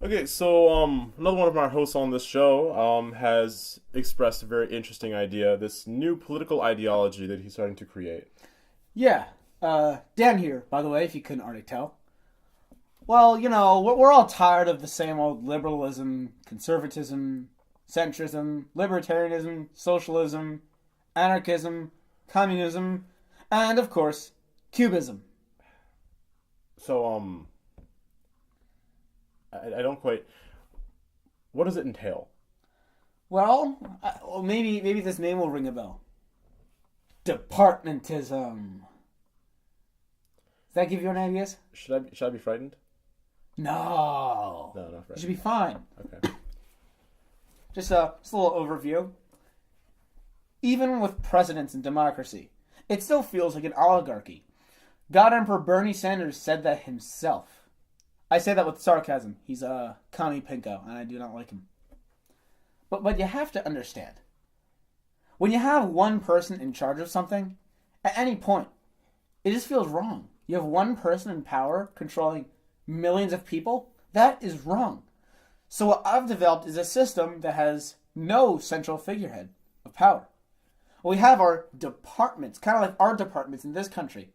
Okay, so another one of our hosts on this show has expressed a very interesting idea, this new political ideology that he's starting to create. Yeah, Dan here, by the way, if you couldn't already tell. Well, we're all tired of the same old liberalism, conservatism, centrism, libertarianism, socialism, anarchism, communism, and, of course, cubism. So I don't quite. What does it entail? Well, maybe this name will ring a bell. Departmentism. Does that give you any ideas? Should I be frightened? No. No, not You frightened. should be fine. Okay. Just a little overview. Even with presidents and democracy, it still feels like an oligarchy. God Emperor Bernie Sanders said that himself. I say that with sarcasm. He's a commie pinko, and I do not like him. But you have to understand. When you have one person in charge of something, at any point, it just feels wrong. You have one person in power controlling millions of people. That is wrong. So what I've developed is a system that has no central figurehead of power. We have our departments, kind of like our departments in this country.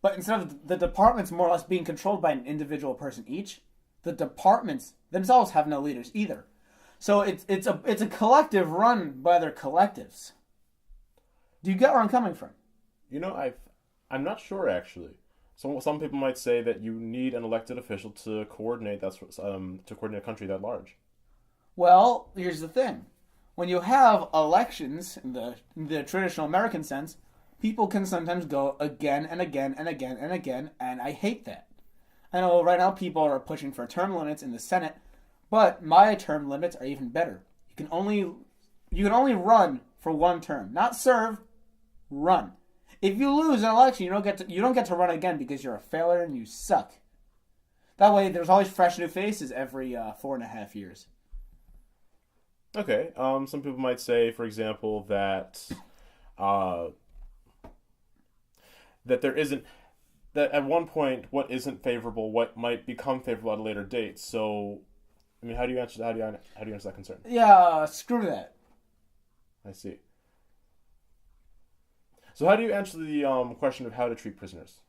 But instead of the departments more or less being controlled by an individual person each, the departments themselves have no leaders either. So it's a collective run by their collectives. Do you get where I'm coming from? I'm not sure actually. Some people might say that you need an elected official to coordinate to coordinate a country that large. Well, here's the thing. When you have elections in the traditional American sense, people can sometimes go again and again and again and again, and I hate that. I know right now people are pushing for term limits in the Senate, but my term limits are even better. You can only run for one term, not serve, run. If you lose an election, you don't get to run again because you're a failure and you suck. That way, there's always fresh new faces every 4.5 years. Okay. Some people might say, for example, that there isn't that at one point what isn't favorable, what might become favorable at a later date. So, I mean, how do you answer that concern? Yeah, screw that. I see. So, how do you answer the question of how to treat prisoners?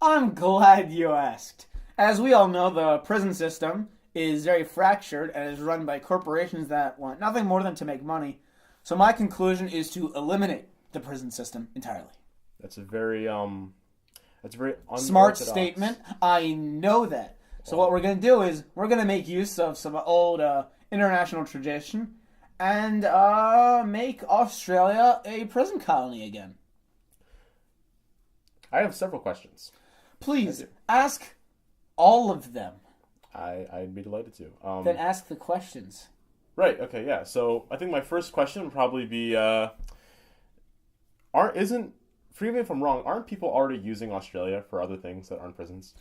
I'm glad you asked. As we all know, the prison system is very fractured and is run by corporations that want nothing more than to make money. So my conclusion is to eliminate the prison system entirely. That's a very Smart unorthodox statement. I know that. So what we're going to do is we're going to make use of some old international tradition and make Australia a prison colony again. I have several questions. Please ask all of them. I'd be delighted to. Then ask the questions. Right. Okay. Yeah. So I think my first question would probably be: forgive me if I'm wrong. Aren't people already using Australia for other things that aren't prisons?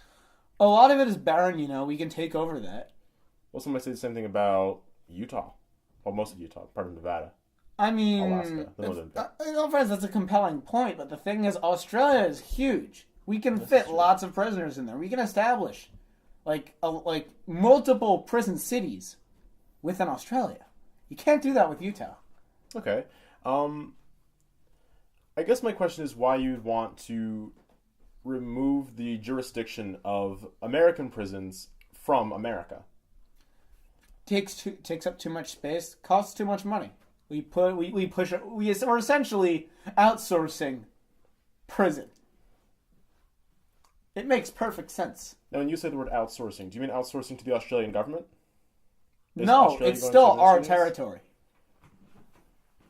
A lot of it is barren. We can take over that. Well, some might say the same thing about Utah. Well, most of Utah, part of Nevada, I mean, Alaska, the northern bit. friends, that's a compelling point. But the thing is, Australia is huge. We can fit lots of prisoners in there. We can establish like multiple prison cities within Australia. You can't do that with Utah. Okay. I guess my question is why you'd want to remove the jurisdiction of American prisons from America. Takes up too much space, costs too much money. We're essentially outsourcing prison. It makes perfect sense. Now, when you say the word outsourcing, do you mean outsourcing to the Australian government? Is No, Australia it's going still to our administer this? territory.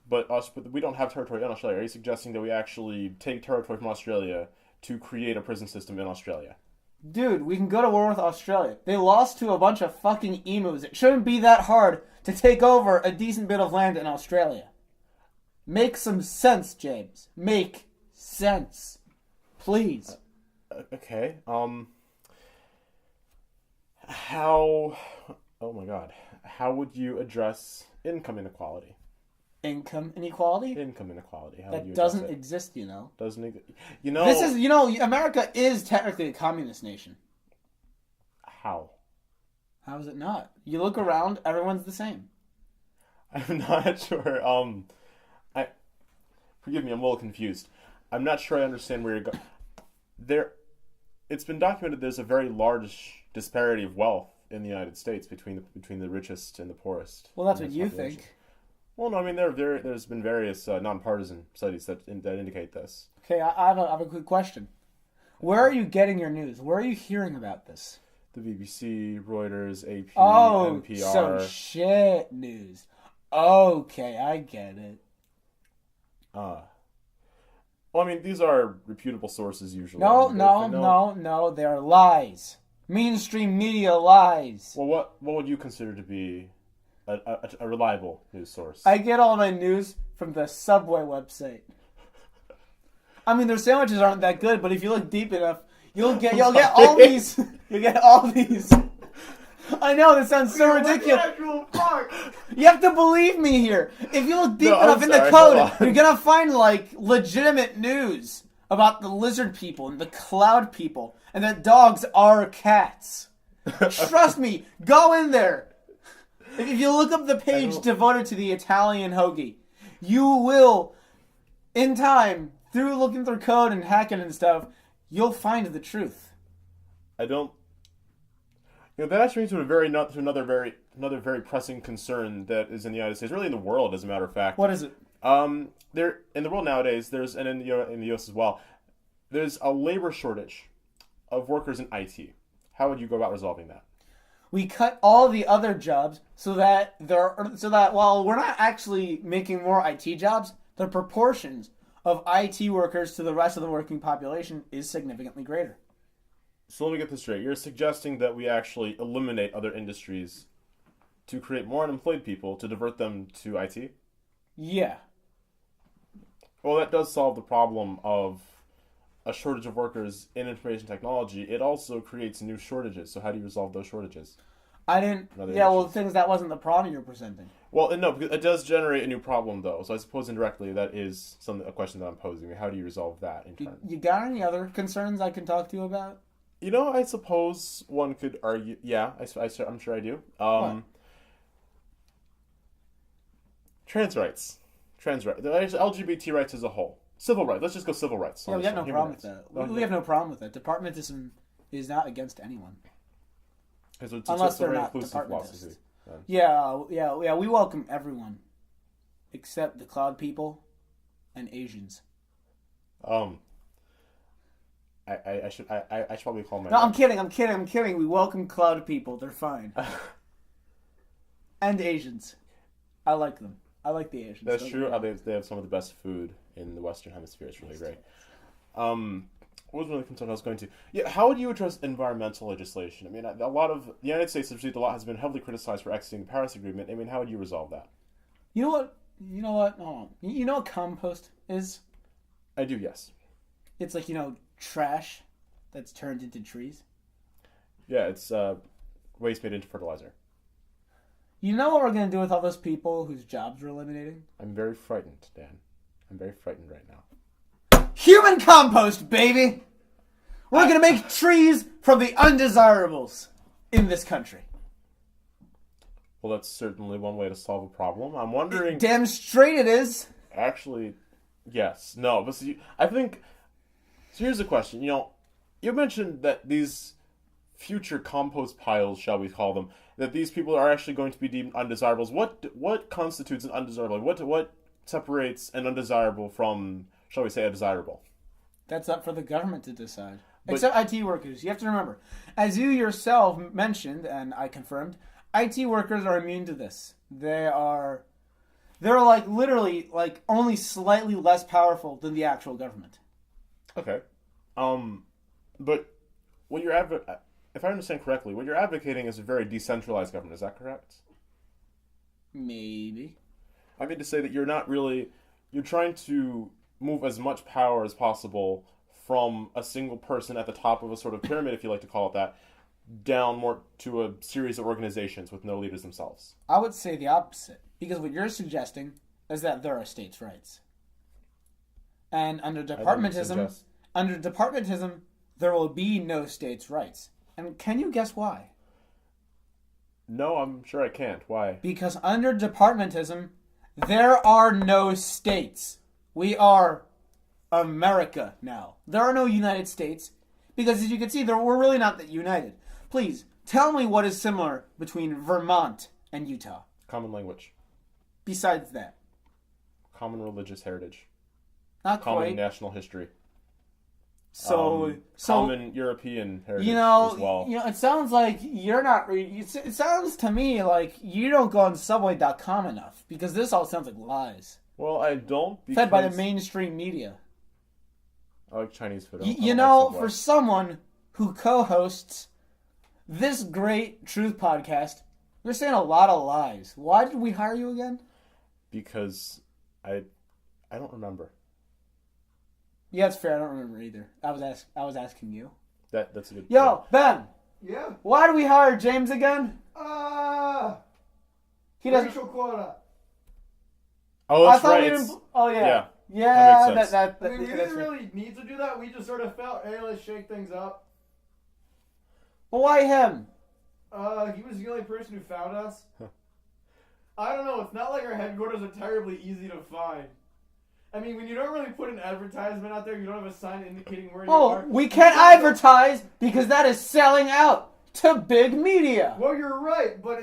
But we don't have territory in Australia. Are you suggesting that we actually take territory from Australia to create a prison system in Australia? Dude, we can go to war with Australia. They lost to a bunch of fucking emus. It shouldn't be that hard to take over a decent bit of land in Australia. Make some sense, James. Make sense. Please. Okay. How... Oh my god. How would you address income inequality? Income inequality? Income inequality. How would you That address doesn't it? exist, Doesn't exist. This is, America is technically a communist nation. How? How is it not? You look around, everyone's the same. I'm not sure. I forgive me. I'm a little confused. I'm not sure I understand where you're going. There, it's been documented. There's a very large disparity of wealth in the United States between the richest and the poorest. Well, that's in what its you population. think. Well, no, I mean there's been various nonpartisan studies that indicate this. Okay, I have a quick question. Where are you getting your news? Where are you hearing about this? The BBC, Reuters, AP, Oh, NPR. so shit news. Okay, I get it. Well, I mean, these are reputable sources usually. No, I mean, no, they're lies. Mainstream media lies. Well, what would you consider to be a reliable news source? I get all my news from the Subway website. I mean, their sandwiches aren't that good, but if you look deep enough, you'll get all these. You get all these. I know this sounds so ridiculous. You have to believe me here. If you look deep enough in the code, you're gonna find like legitimate news about the lizard people and the cloud people, and that dogs are cats. Trust me. Go in there. If you look up the page devoted to the Italian hoagie, you will, in time, through looking through code and hacking and stuff, you'll find the truth. I don't. That actually brings to another very pressing concern that is in the United States, really in the world, as a matter of fact. What is it? There in the world nowadays, and in the U.S. as well, there's a labor shortage of workers in IT. How would you go about resolving that? We cut all the other jobs so that while we're not actually making more IT jobs, the proportions of IT workers to the rest of the working population is significantly greater. So let me get this straight. You're suggesting that we actually eliminate other industries to create more unemployed people to divert them to IT? Yeah. Well, that does solve the problem of a shortage of workers in information technology. It also creates new shortages. So how do you resolve those shortages? The thing is, that wasn't the problem you're presenting. Well, no, because it does generate a new problem, though. So I suppose indirectly that is a question that I'm posing. How do you resolve that in turn? You got any other concerns I can talk to you about? I suppose one could argue. Yeah, I'm sure I do. Trans rights. The LGBT rights as a whole. Civil rights. Let's just go civil rights. Yeah, we got no problem with that. We have no problem with that. Departmentism is not against anyone. Unless they're not departmentists. Yeah. We welcome everyone, except the cloud people and Asians. I should probably call my. No, I'm kidding. We welcome cloud people. They're fine. And Asians, I like them. I like the Asians. That's true. They have some of the best food in the Western Hemisphere. It's really great. What was one of the concerns I was going to? Yeah, how would you address environmental legislation? I mean, a lot of the United States has been heavily criticized for exiting the Paris Agreement. I mean, how would you resolve that? You know what? Hold on. You know what compost is? I do, yes. It's like, trash that's turned into trees. Yeah, it's waste made into fertilizer. You know what we're going to do with all those people whose jobs we're eliminating? I'm very frightened, Dan. I'm very frightened right now. Human compost, baby! We're going to make trees from the undesirables in this country. Well, that's certainly one way to solve a problem. I'm wondering... Damn straight it is. Actually, yes. No, but see, I think... So here's the question. You mentioned that these future compost piles, shall we call them, that these people are actually going to be deemed undesirables. What constitutes an undesirable? What separates an undesirable from, shall we say, a desirable? That's up for the government to decide. Except IT workers. You have to remember, as you yourself mentioned, and I confirmed, IT workers are immune to this. They're like literally like only slightly less powerful than the actual government. Okay. But what you're if I understand correctly, what you're advocating is a very decentralized government. Is that correct? Maybe. I mean to say that you're trying to move as much power as possible from a single person at the top of a sort of pyramid, if you like to call it that, down more to a series of organizations with no leaders themselves. I would say the opposite, because what you're suggesting is that there are states' rights. And under departmentism, there will be no states' rights. And can you guess why? No, I'm sure I can't. Why? Because under Departmentism, there are no states. We are America now. There are no United States. Because as you can see, we're really not that united. Please, tell me what is similar between Vermont and Utah. Common language. Besides that. Common religious heritage. Not Common quite. national history. So common European heritage you know, as well. it sounds like you're not. It sounds to me like you don't go on Subway.com enough because this all sounds like lies Well, I don't. fed by the mainstream media. I like Chinese food. You know, for someone who co-hosts this great truth podcast, you're saying a lot of lies. Why did we hire you again? Because I don't remember. Yeah, it's fair. I don't remember either. I was asking you. That's a good. Yo, Ben. Yeah. Why do we hire James again? He doesn't. Racial quota. Oh, that's right. We didn't. Oh yeah. Yeah. Yeah. That makes sense. I mean, we that's didn't really need to do that. We just sort of felt, hey, let's shake things up. Well, why him? He was the only person who found us. I don't know. It's not like our headquarters are terribly easy to find. I mean, when you don't really put an advertisement out there, you don't have a sign indicating where you are. Oh, we can't advertise because that is selling out to big media. Well, you're right, but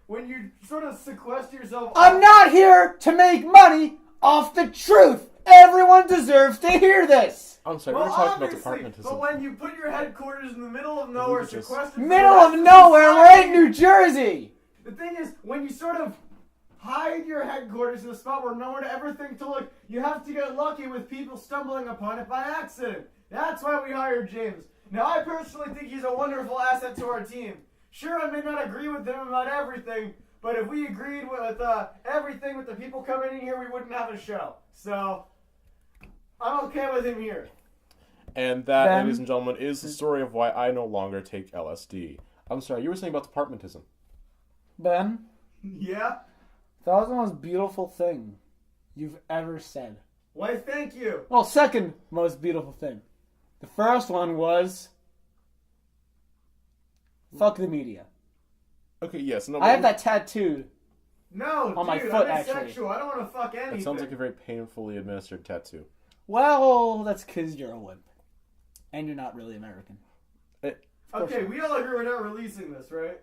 when you sort of sequester yourself... I'm not here to make money off the truth. Everyone deserves to hear this. I'm sorry, Well, we were talking about obviously, Departmentism. but when you put your headquarters in the middle of nowhere, sequestered... from the Middle rest of the nowhere, we're society, in New Jersey. The thing is, when you sort of hide your headquarters in a spot where no one ever think to look, you have to get lucky with people stumbling upon it by accident. That's why we hired James. Now, I personally think he's a wonderful asset to our team. Sure, I may not agree with him about everything, but if we agreed with everything with the people coming in here, we wouldn't have a show. So, I'm okay with him here. And that, Ben? ladies and gentlemen, is the story of why I no longer take LSD. I'm sorry, you were saying about Departmentism. Ben, Yeah? that was the most beautiful thing you've ever said. Why, thank you. Well, second most beautiful thing. The first one was fuck the media. Okay, yes. No, I have that tattooed. No, On my dude, foot, I'm actually. asexual. I don't want to fuck anything. that sounds like a very painfully administered tattoo. Well, that's because you're a wimp. And you're not really American. Okay, we all agree we're not releasing this, right?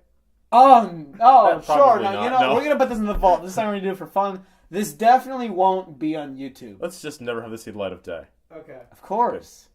Oh, Probably sure. Now, not, no. we're going to put this in the vault. This is something we're going to do for fun. This definitely won't be on YouTube. Let's just never have this see the light of day. Okay. Of course.